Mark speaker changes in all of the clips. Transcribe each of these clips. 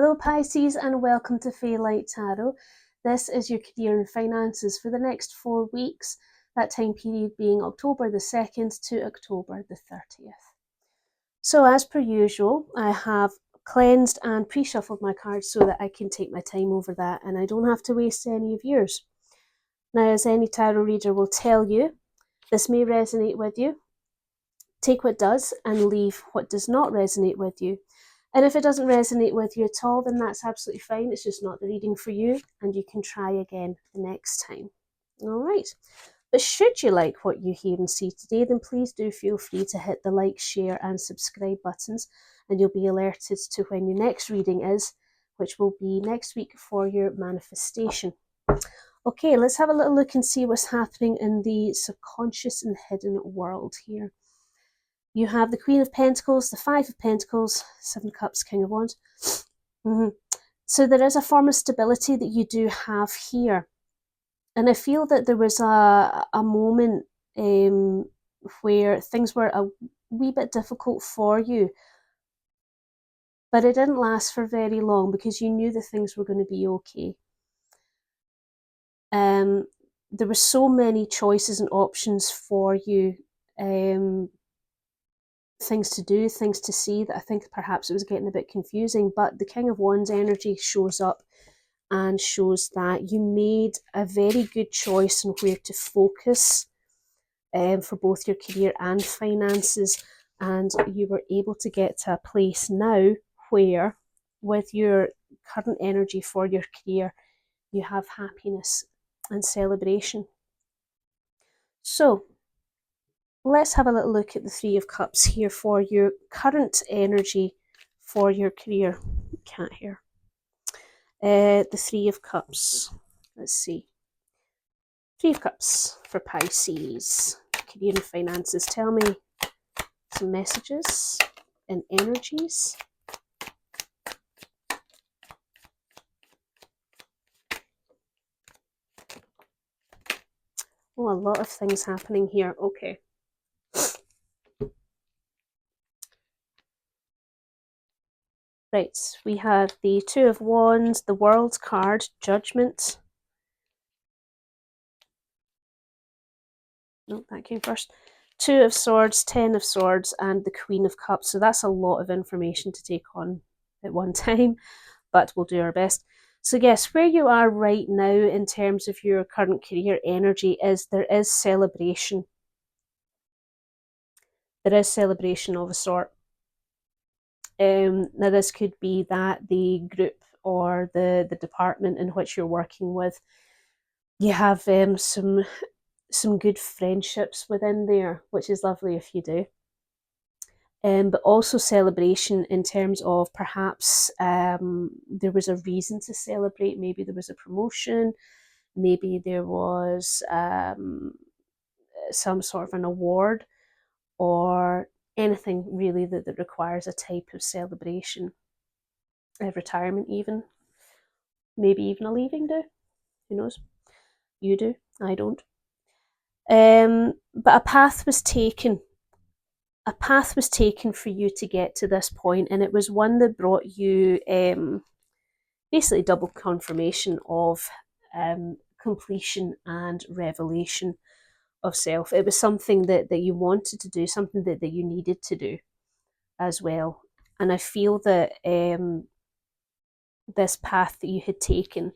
Speaker 1: Hello Pisces and welcome to Light Tarot. This is your career and finances for the next 4 weeks, that time period being October the 2nd to October the 30th. So as per usual, I have cleansed and pre-shuffled my cards so that I can take my time over that and I don't have to waste any of yours. Now, as any tarot reader will tell you, this may resonate with you. Take what does and leave what does not resonate with you. And if it doesn't resonate with you at all, then that's absolutely fine. It's just not the reading for you, and you can try again the next time. All right. But should you like what you hear and see today, then please do feel free to hit the like, share, and subscribe buttons, and you'll be alerted to when your next reading is, which will be next week for your manifestation. Okay, let's have a little look and see what's happening in the subconscious and hidden world here. You have the Queen of Pentacles, the Five of Pentacles, Seven Cups, King of Wands. So there is a form of stability that you do have here. And I feel that there was a moment where things were a wee bit difficult for you. But it didn't last for very long because you knew that things were going to be okay. There were so many choices and options for you. Things to do, things to see, that I think perhaps it was getting a bit confusing, but the King of Wands energy shows up and shows that you made a very good choice on where to focus for both your career and finances, and you were able to get to a place now where, with your current energy for your career, you have happiness and celebration. So let's have a little look at the Three of Cups here for your current energy for your career. Can't hear. The Three of Cups. Let's see. Three of Cups for Pisces. Career and finances. Tell me some messages and energies. Oh, a lot of things happening here. Okay. Right, we have the Two of Wands, the World card, Judgment. No, that came first. Two of Swords, Ten of Swords, and the Queen of Cups. So that's a lot of information to take on at one time, but we'll do our best. So yes, where you are right now in terms of your current career energy is there is celebration. There is celebration of a sort. Now this could be that the group or the department in which you're working with, you have some good friendships within there, which is lovely if you do. But also celebration in terms of perhaps there was a reason to celebrate. Maybe there was a promotion, maybe there was some sort of an award, or anything really that requires a type of celebration. Retirement even, maybe even a leaving do, who knows? You do, I don't. But a path was taken for you to get to this point, and it was one that brought you basically double confirmation of completion and revelation of self. It was something that you wanted to do, something that you needed to do as well. And I feel that this path that you had taken,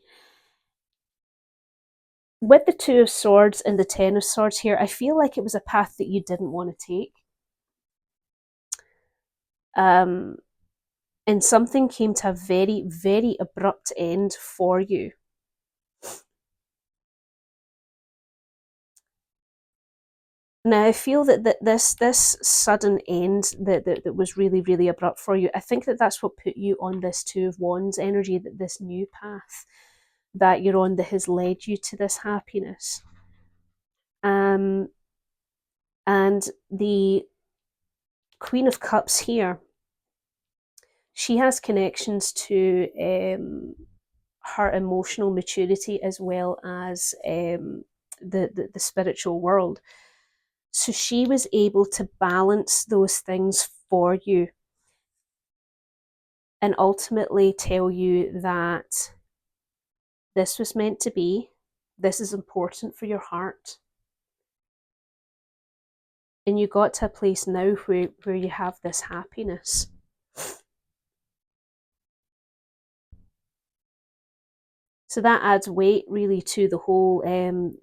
Speaker 1: with the Two of Swords and the Ten of Swords here, I feel like it was a path that you didn't want to take. And something came to a very, very abrupt end for you. Now, I feel that this sudden end that was really, really abrupt for you, I think that that's what put you on this Two of Wands energy, that this new path that you're on that has led you to this happiness. And the Queen of Cups here, she has connections to her emotional maturity as well as the spiritual world. So she was able to balance those things for you. and ultimately tell you that this was meant to be, this is important for your heart, and you got to a place now where you have this happiness. So that adds weight really to the whole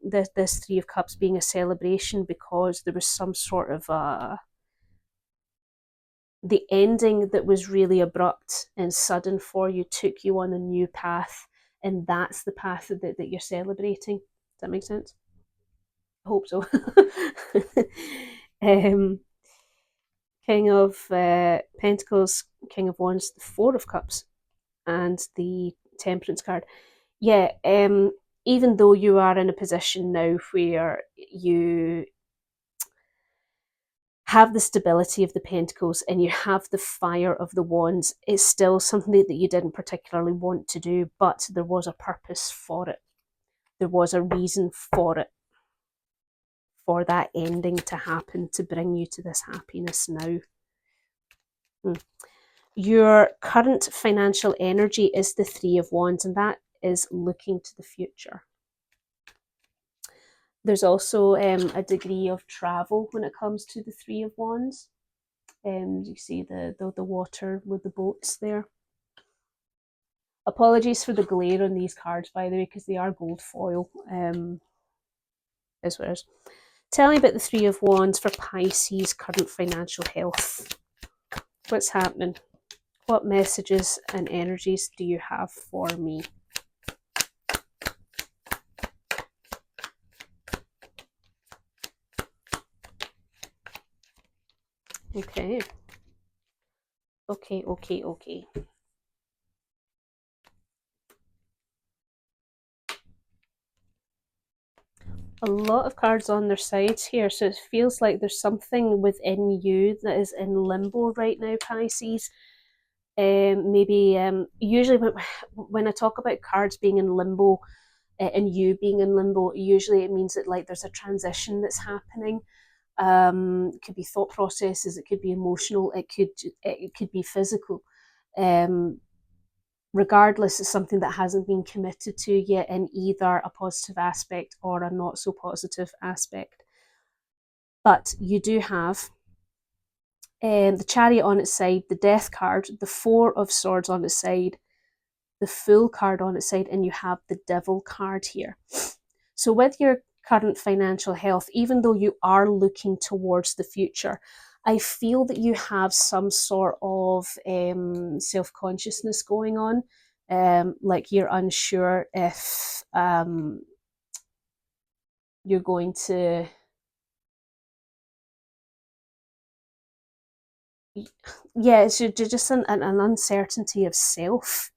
Speaker 1: this Three of Cups being a celebration, because there was some sort of the ending that was really abrupt and sudden for you took you on a new path, and that's the path that you're celebrating. Does that make sense? I hope so. um, King of Pentacles, King of Wands, the Four of Cups, and the Temperance card. Yeah, even though you are in a position now where you have the stability of the Pentacles and you have the fire of the Wands, it's still something that you didn't particularly want to do, but there was a purpose for it. There was a reason for it, for that ending to happen, to bring you to this happiness now. Your current financial energy is the Three of Wands, and that is looking to the future. There's also a degree of travel when it comes to the Three of Wands. You see the water with the boats there. Apologies for the glare on these cards, by the way, because they are gold foil. As well as, tell me about the Three of Wands for Pisces' current financial health. What's happening? What messages and energies do you have for me? Okay. Okay. A lot of cards on their sides here, so it feels like there's something within you that is in limbo right now, Pisces. Maybe usually when I talk about cards being in limbo and you being in limbo, usually it means that like there's a transition that's happening. It could be thought processes, it could be emotional, it could be physical. Regardless, it's something that hasn't been committed to yet in either a positive aspect or a not so positive aspect. But you do have the Chariot on its side, the Death card, the Four of Swords on its side, the Fool card on its side, and you have the Devil card here. So with your current financial health, even though you are looking towards the future, I feel that you have some sort of self-consciousness going on. Like you're unsure if you're going to... Yeah, it's just an uncertainty of self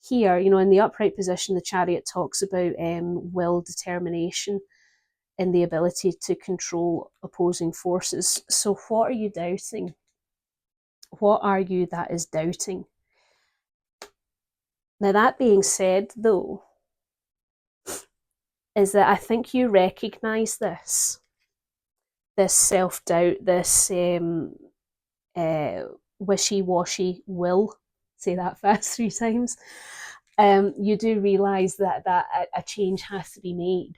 Speaker 1: here. You know, in the upright position, the Chariot talks about will, determination, and the ability to control opposing forces. So what are you doubting? What are you that is doubting? Now, that being said, though, is that I think you recognise this self-doubt, this wishy-washy will. Say that fast 3 times. You do realise that a change has to be made,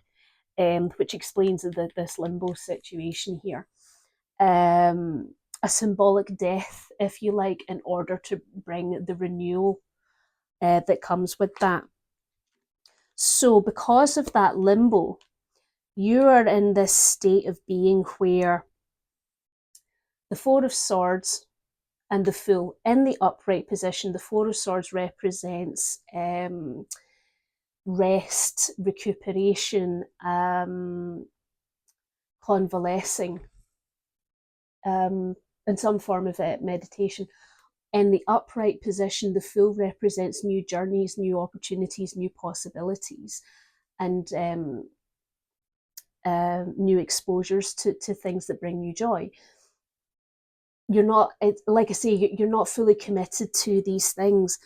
Speaker 1: which explains this limbo situation here. A symbolic death, if you like, in order to bring the renewal that comes with that. So because of that limbo, you are in this state of being where the Four of Swords and the Fool in the upright position, the Four of Swords represents rest, recuperation, convalescing, in some form of meditation. In the upright position, the Fool represents new journeys, new opportunities, new possibilities, and new exposures to things that bring you joy. You're not, like I say, you're not fully committed to these things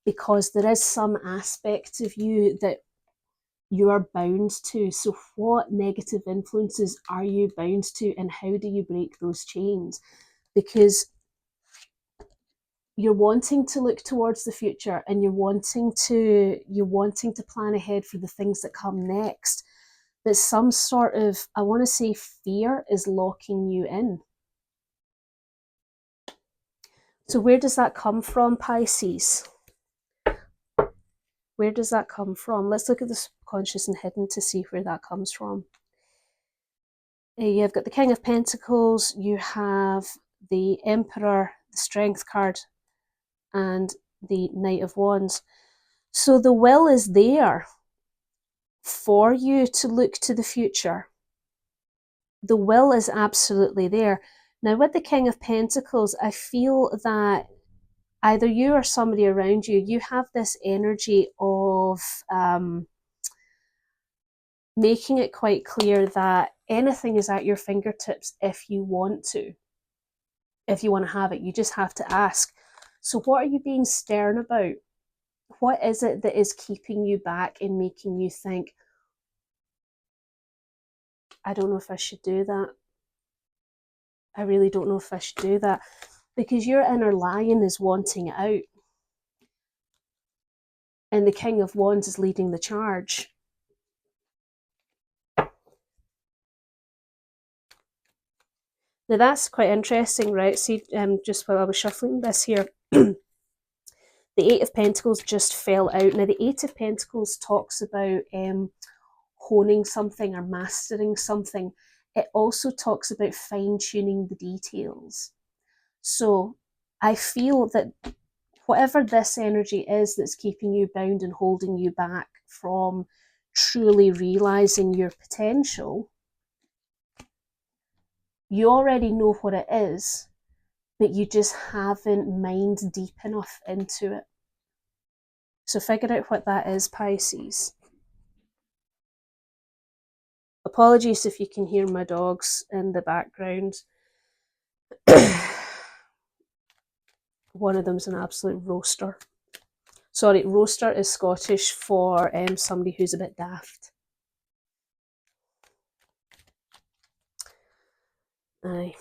Speaker 1: because there is some aspect of you that you are bound to. So what negative influences are you bound to, and how do you break those chains? Because you're wanting to look towards the future, and you're wanting to plan ahead for the things that come next. But some sort of, I want to say, fear is locking you in. So where does that come from, Pisces? Where does that come from? Let's look at the subconscious and hidden to see where that comes from. You've got the King of Pentacles, you have the Emperor, the Strength card, and the Knight of Wands. So the will is there for you to look to the future. The will is absolutely there. Now, with the King of Pentacles, I feel that either you or somebody around you, you have this energy of making it quite clear that anything is at your fingertips if you want to. If you want to have it, you just have to ask. So what are you being stern about? What is it that is keeping you back and making you think, I don't know if I should do that. I really don't know if I should do that. Because your inner lion is wanting it out. And the King of Wands is leading the charge. Now that's quite interesting, right? See, just while I was shuffling this here, the Eight of Pentacles just fell out. Now the Eight of Pentacles talks about honing something or mastering something. It also talks about fine-tuning the details. So I feel that whatever this energy is that's keeping you bound and holding you back from truly realizing your potential, you already know what it is, but you just haven't mined deep enough into it. So figure out what that is, Pisces. Apologies if you can hear my dogs in the background. One of them's an absolute roaster. Sorry, roaster is Scottish for somebody who's a bit daft. Aye,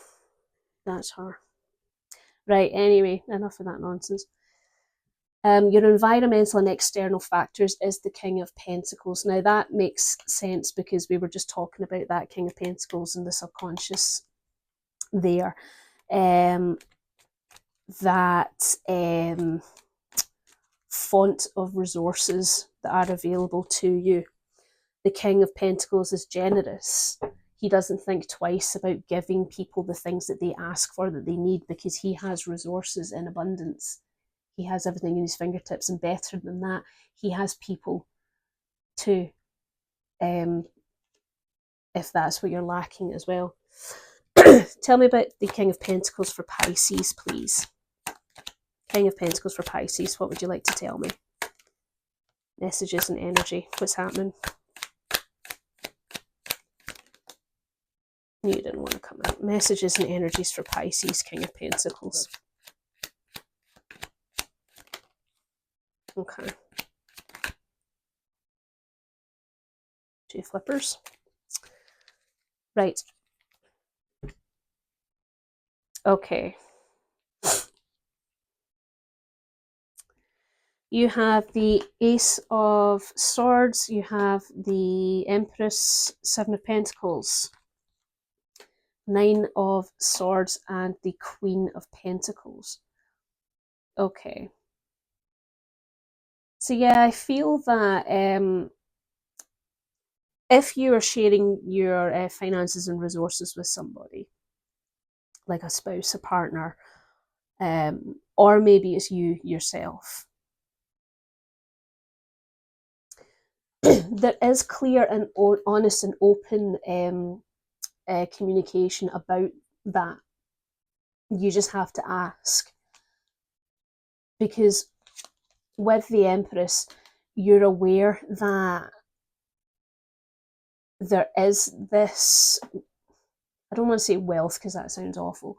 Speaker 1: that's her. Right, anyway, enough of that nonsense. Your environmental and external factors is the King of Pentacles. Now that makes sense because we were just talking about that King of Pentacles and the subconscious there. That font of resources that are available to you. The King of Pentacles is generous. He doesn't think twice about giving people the things that they ask for, that they need, because he has resources in abundance. He has everything in his fingertips, and better than that, he has people too, if that's what you're lacking as well. Tell me about the King of Pentacles for Pisces, please. King of Pentacles for Pisces, what would you like to tell me? Messages and energy, what's happening? You didn't want to come out. Messages and energies for Pisces, King of Pentacles. Okay. Two flippers. Right. Okay. You have the Ace of Swords, you have the Empress, Seven of Pentacles, Nine of Swords, and the Queen of Pentacles. Okay. So yeah, I feel that if you are sharing your finances and resources with somebody, like a spouse, a partner, or maybe it's you yourself, there is clear and honest and open communication about that. You just have to ask, because with the Empress, you're aware that there is this, I don't want to say wealth because that sounds awful,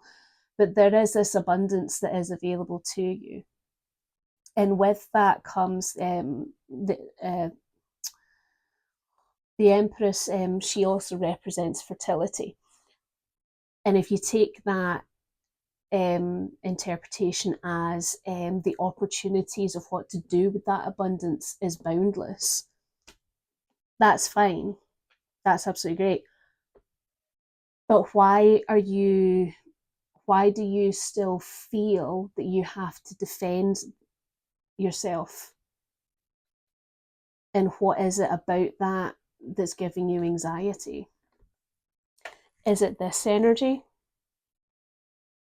Speaker 1: but there is this abundance that is available to you. And with that comes the Empress, she also represents fertility. And if you take that interpretation as the opportunities of what to do with that abundance is boundless, that's fine. That's absolutely great. But why do you still feel that you have to defend yourself? And what is it about that that's giving you anxiety? Is it this energy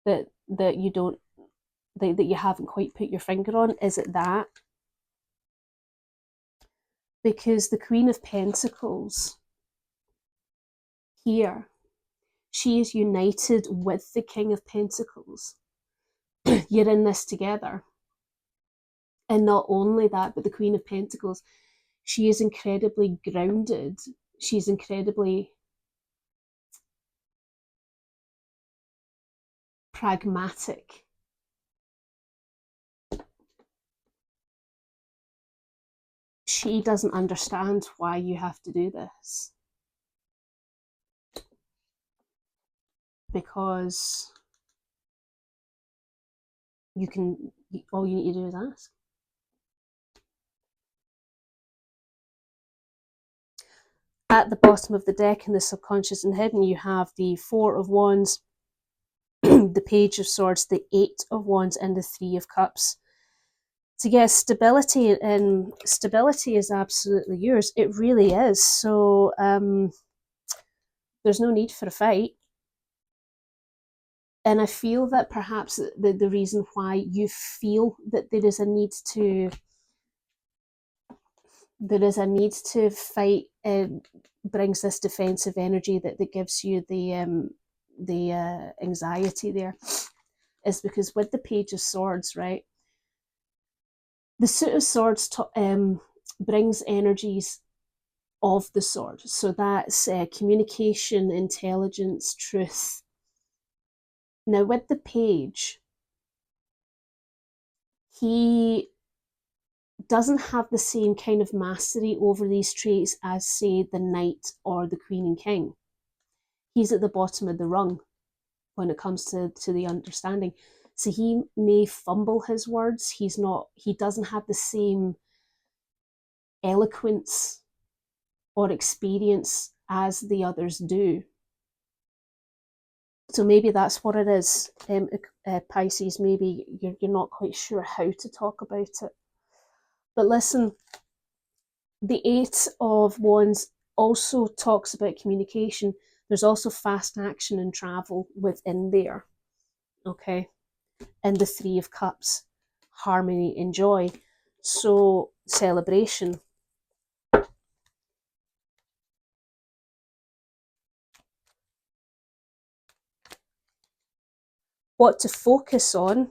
Speaker 1: that you don't that you haven't quite put your finger on? Is it that? Because the Queen of Pentacles here, she is united with the King of Pentacles. You're in this together. And not only that, but the Queen of Pentacles, she is incredibly grounded. She's incredibly pragmatic. She doesn't understand why you have to do this. Because all you need to do is ask. At the bottom of the deck in the subconscious and hidden, you have the Four of Wands, the Page of Swords, the Eight of Wands, and the Three of Cups. So yes, stability is absolutely yours. It really is. So there's no need for a fight. And I feel that perhaps the reason why you feel that there is a need to fight brings this defensive energy that gives you the anxiety there, is because with the Page of Swords, right? The Suit of Swords brings energies of the sword. So that's communication, intelligence, truth. Now with the Page, he doesn't have the same kind of mastery over these traits as, say, the Knight or the Queen and King. He's at the bottom of the rung when it comes to the understanding. So he may fumble his words. He doesn't have the same eloquence or experience as the others do. So maybe that's what it is, Pisces. Maybe you're not quite sure how to talk about it. But listen, the Eight of Wands also talks about communication. There's also fast action and travel within there, okay? And the Three of Cups, harmony and joy. So celebration. What to focus on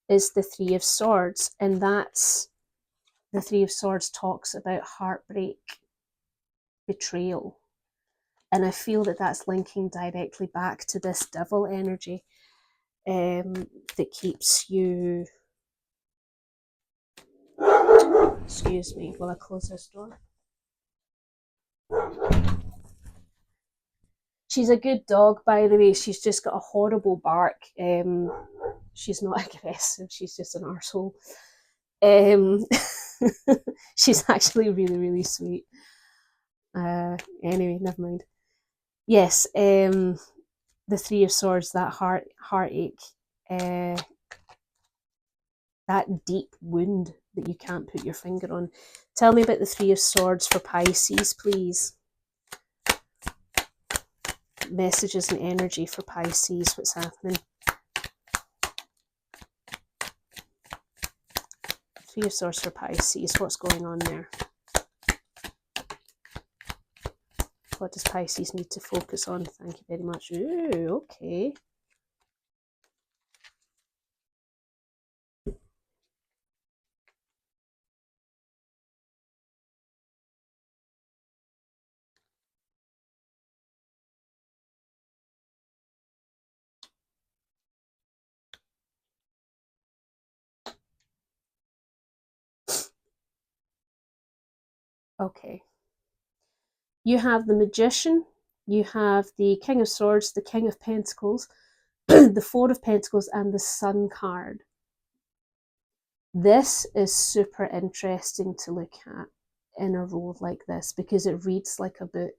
Speaker 1: is the Three of Swords, and that's the Three of Swords talks about heartbreak, betrayal. And I feel that that's linking directly back to this devil energy that keeps you... Excuse me while I close this door. She's a good dog, by the way. She's just got a horrible bark. She's not aggressive. She's just an arsehole. She's actually really, really sweet. Anyway, never mind. Yes, the Three of Swords, that heartache, that deep wound that you can't put your finger on. Tell me about the Three of Swords for Pisces, please. Messages and energy for Pisces. What's happening? Three of Swords for Pisces. What's going on there? What does Pisces need to focus on? Thank you very much. Ooh, okay. Okay. You have the Magician, you have the King of Swords, the King of Pentacles, the Four of Pentacles and the Sun card. This is super interesting to look at in a row like this because it reads like a book.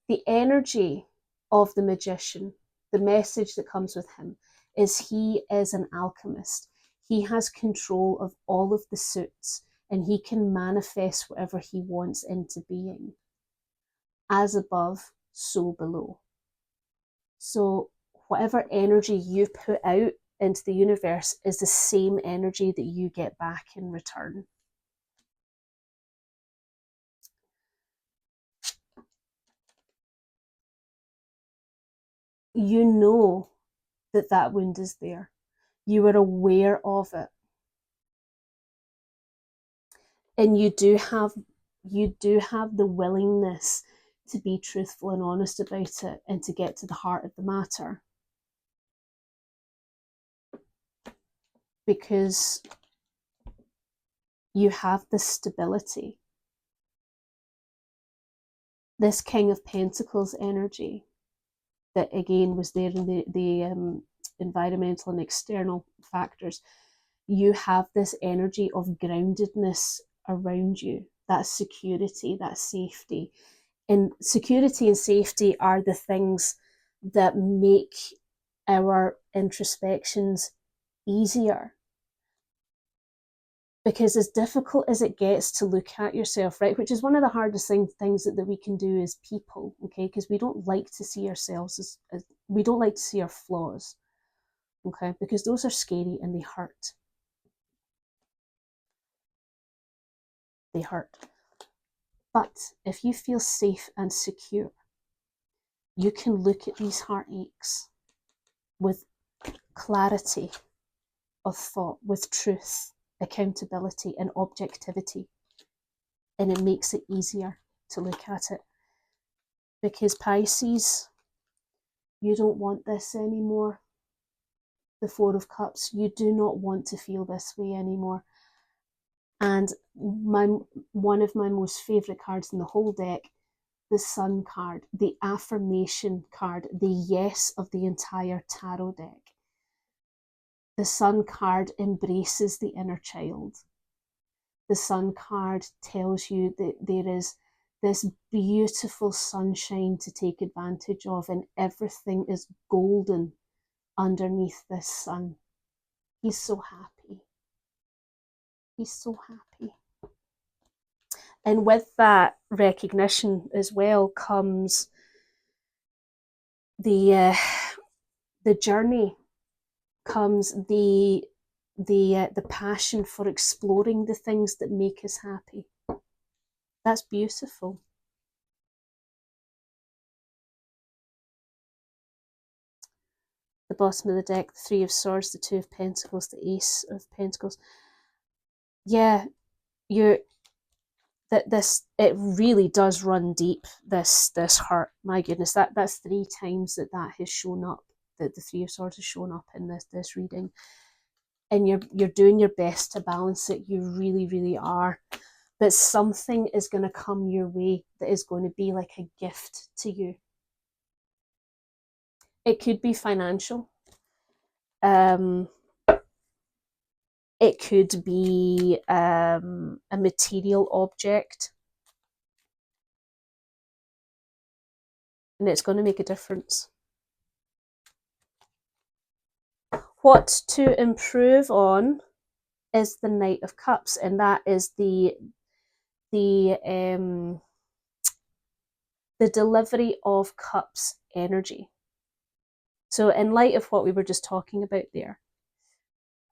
Speaker 1: The energy of the magician, the message that comes with him, is he is an alchemist. He has control of all of the suits and he can manifest whatever he wants into being. As above, so below. So whatever energy you put out into the universe is the same energy that you get back in return. You know that that wound is there. You are aware of it. And you do have the willingness to be truthful and honest about it and to get to the heart of the matter. Because you have this stability. This King of Pentacles energy that again was there in the environmental and external factors. You have this energy of groundedness around you, that security, that safety. And security and safety are the things that make our introspections easier. Because as difficult as it gets to look at yourself, right, which is one of the hardest things that we can do as people, okay, because we don't like to see ourselves as we don't like to see our flaws, okay, because those are scary and they hurt. They hurt. But if you feel safe and secure, you can look at these heartaches with clarity of thought, with truth, accountability, and objectivity. And it makes it easier to look at it. Because Pisces, you don't want this anymore. The Four of Cups, you do not want to feel this way anymore. And one of my most favourite cards in the whole deck, the Sun card, the affirmation card, the yes of the entire tarot deck. The Sun card embraces the inner child. The Sun card tells you that there is this beautiful sunshine to take advantage of, and everything is golden underneath this sun. He's so happy. He's so happy. And with that recognition as well comes the journey, comes the passion for exploring the things that make us happy. That's beautiful. The bottom of the deck, the Three of Swords, the Two of Pentacles, the Ace of Pentacles. Yeah, it really does run deep, this hurt. My goodness, that's 3 times that has shown up, that the Three of Swords has shown up in this reading. And you're doing your best to balance it. You really, really are. But something is going to come your way that is going to be like a gift to you. It could be financial. It could be a material object. And it's going to make a difference. What to improve on is the Knight of Cups, and that is the delivery of cups energy. So in light of what we were just talking about there,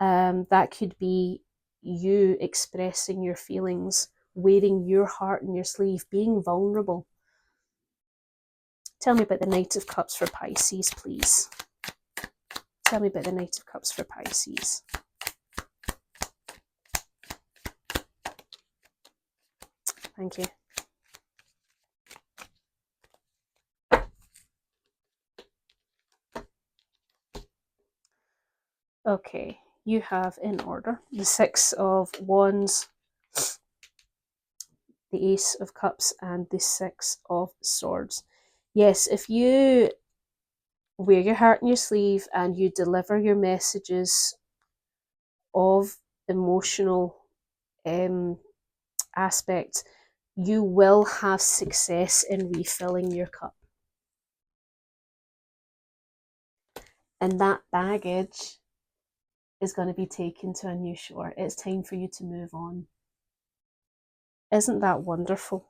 Speaker 1: that could be you expressing your feelings, wearing your heart on your sleeve, being vulnerable. Tell me about the Knight of Cups for Pisces, please. Tell me about the Knight of Cups for Pisces. Thank you. Okay, you have in order the Six of Wands, the Ace of Cups, and the Six of Swords. yes, if you wear your heart on your sleeve and you deliver your messages of emotional aspect, you will have success in refilling your cup. And that baggage is going to be taken to a new shore. It's time for you to move on. Isn't that wonderful?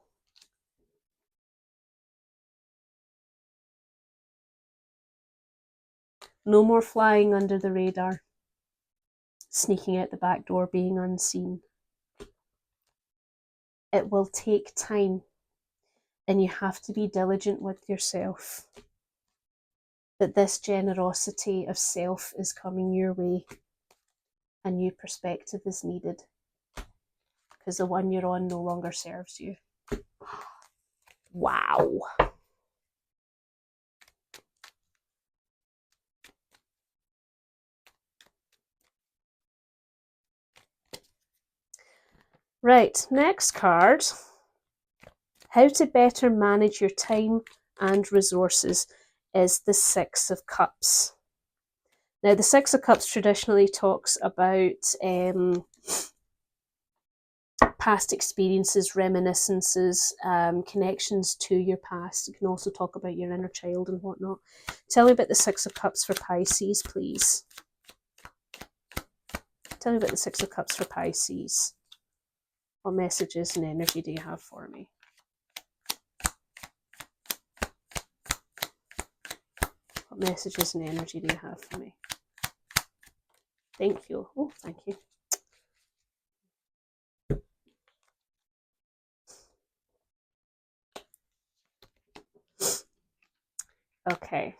Speaker 1: No more flying under the radar, sneaking out the back door, being unseen. It will take time, and you have to be diligent with yourself. But this generosity of self is coming your way. A new perspective is needed because the one you're on no longer serves you. Wow. Right, next card. How to better manage your time and resources is the Six of Cups. Now, the Six of Cups traditionally talks about past experiences, reminiscences, connections to your past. It can also talk about your inner child and whatnot. Tell me about the Six of Cups for Pisces, please. Tell me about the Six of Cups for Pisces. What messages and energy do you have for me? What messages and energy do you have for me? Thank you. Oh, thank you. Okay.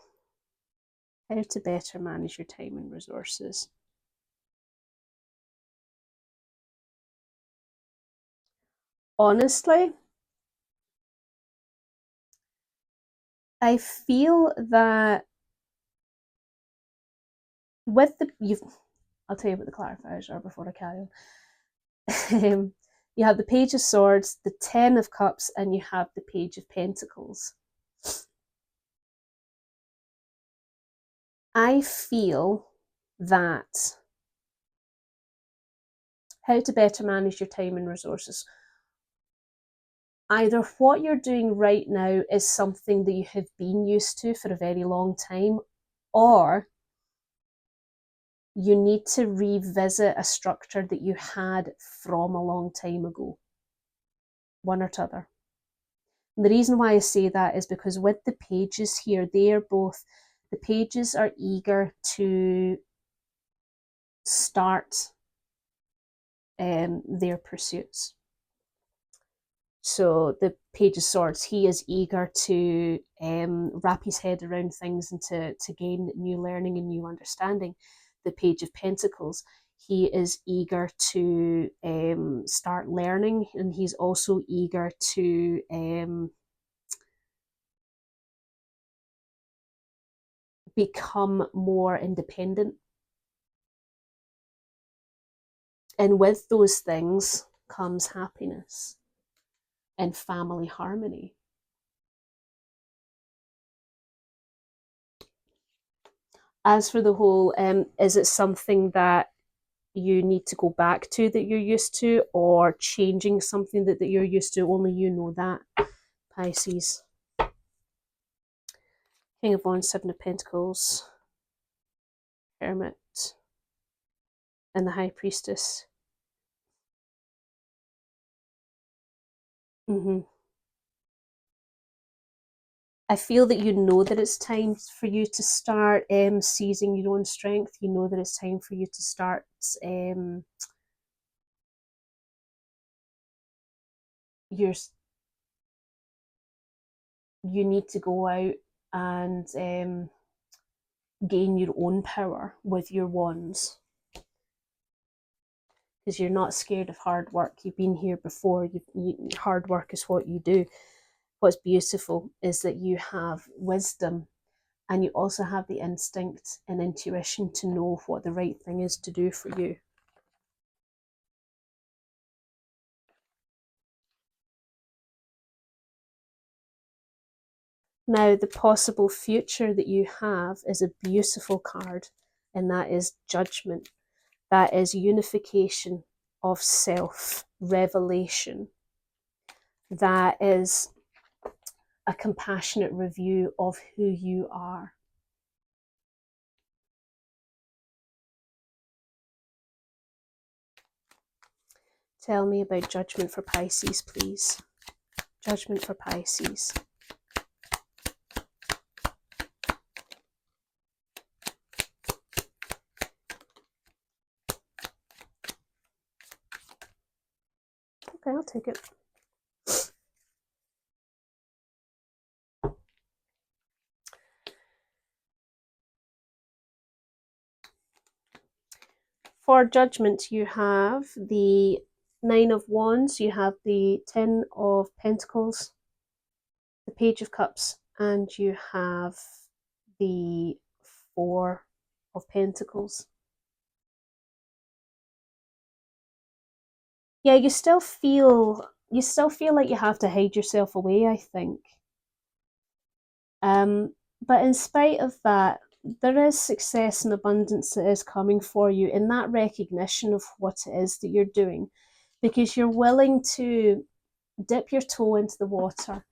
Speaker 1: How to better manage your time and resources. Honestly, I feel that with I'll tell you what the clarifiers are before I carry on. You have the Page of Swords, the Ten of Cups, and you have the Page of Pentacles. I feel that how to better manage your time and resources. Either what you're doing right now is something that you have been used to for a very long time, or you need to revisit a structure that you had from a long time ago. One or t'other. And the reason why I say that is because with the pages here, they are both, the pages are eager to start their pursuits. So the Page of Swords, he is eager to wrap his head around things and to gain new learning and new understanding. The Page of Pentacles, he is eager to start learning, and he's also eager to become more independent. And with those things comes happiness and family harmony. As for the whole, is it something that you need to go back to that you're used to, or changing something that you're used to? Only you know that, Pisces. King of Wands, Seven of Pentacles, Hermit, and the High Priestess. I feel that you know that it's time for you to start seizing your own strength. You know that it's time for you to start you need to go out and gain your own power with your wands, because you're not scared of hard work. You've been here before. Hard work is what you do. What's beautiful is that you have wisdom, and you also have the instinct and intuition to know what the right thing is to do for you. Now, the possible future that you have is a beautiful card, and that is Judgment. That is unification of self, revelation. That is a compassionate review of who you are. Tell me about Judgment for Pisces, please. Judgment for Pisces. Okay, I'll take it. For Judgment, you have the Nine of Wands, you have the Ten of Pentacles, the Page of Cups, and you have the Four of Pentacles. Yeah, you still feel like you have to hide yourself away, I think. But in spite of that, there is success and abundance that is coming for you in that recognition of what it is that you're doing, because you're willing to dip your toe into the water.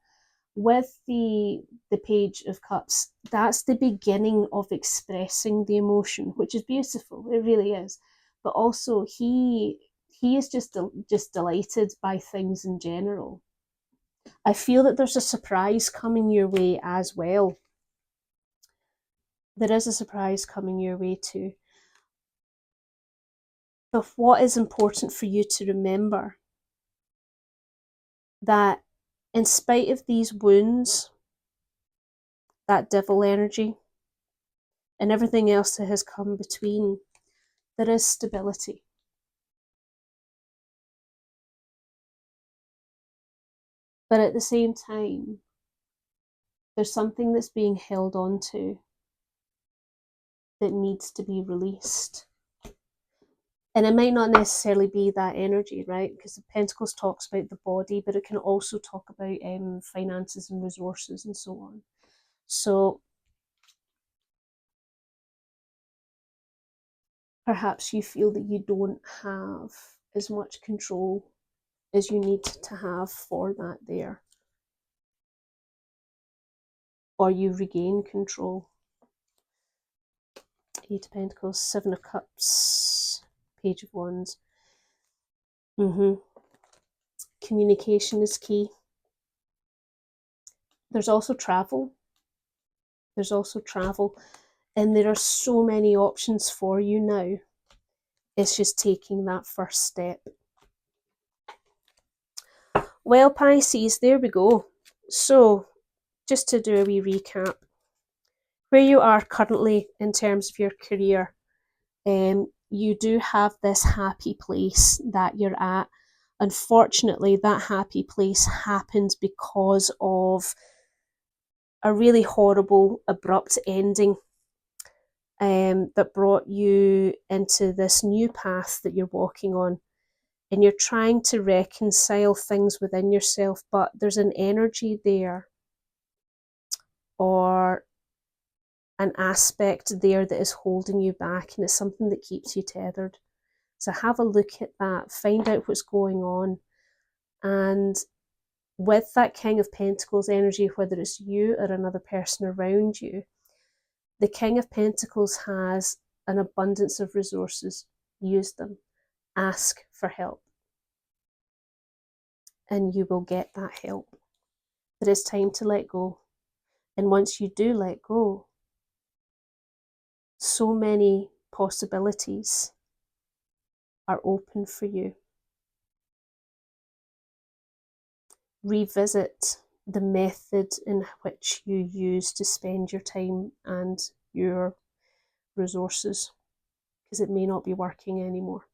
Speaker 1: With the Page of Cups, that's the beginning of expressing the emotion, which is beautiful. It really is. But also, he is just delighted by things in general. I feel that there's a surprise coming your way as well. There is a surprise coming your way too. But what is important for you to remember, that in spite of these wounds, that devil energy, and everything else that has come between, there is stability. But at the same time, there's something that's being held on to that needs to be released. And it might not necessarily be that energy, right? Because the Pentacles talks about the body, but it can also talk about finances and resources and so on. So perhaps you feel that you don't have as much control as you need to have for that there. Or you regain control. Eight of Pentacles, Seven of Cups, Page of Wands. Communication is key. There's also travel. And there are so many options for you now. It's just taking that first step. Well, Pisces, there we go. So, just to do a wee recap, where you are currently in terms of your career, you do have this happy place that you're at. Unfortunately, that happy place happened because of a really horrible, abrupt ending that brought you into this new path that you're walking on. And you're trying to reconcile things within yourself, but there's an energy there or an aspect there that is holding you back, and it's something that keeps you tethered. So have a look at that, find out what's going on. And with that King of Pentacles energy, whether it's you or another person around you, the King of Pentacles has an abundance of resources. Use them. Ask for help. And you will get that help. But it's time to let go. And once you do let go, so many possibilities are open for you. Revisit the method in which you use to spend your time and your resources, because it may not be working anymore,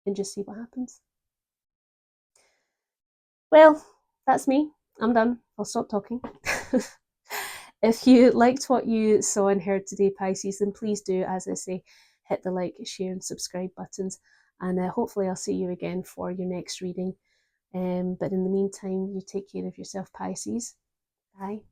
Speaker 1: and just see what happens. Well, that's me. I'm done. I'll stop talking. If you liked what you saw and heard today, Pisces, then please do, as I say, hit the like, share and subscribe buttons, and hopefully I'll see you again for your next reading. But in the meantime, you take care of yourself, Pisces. Bye.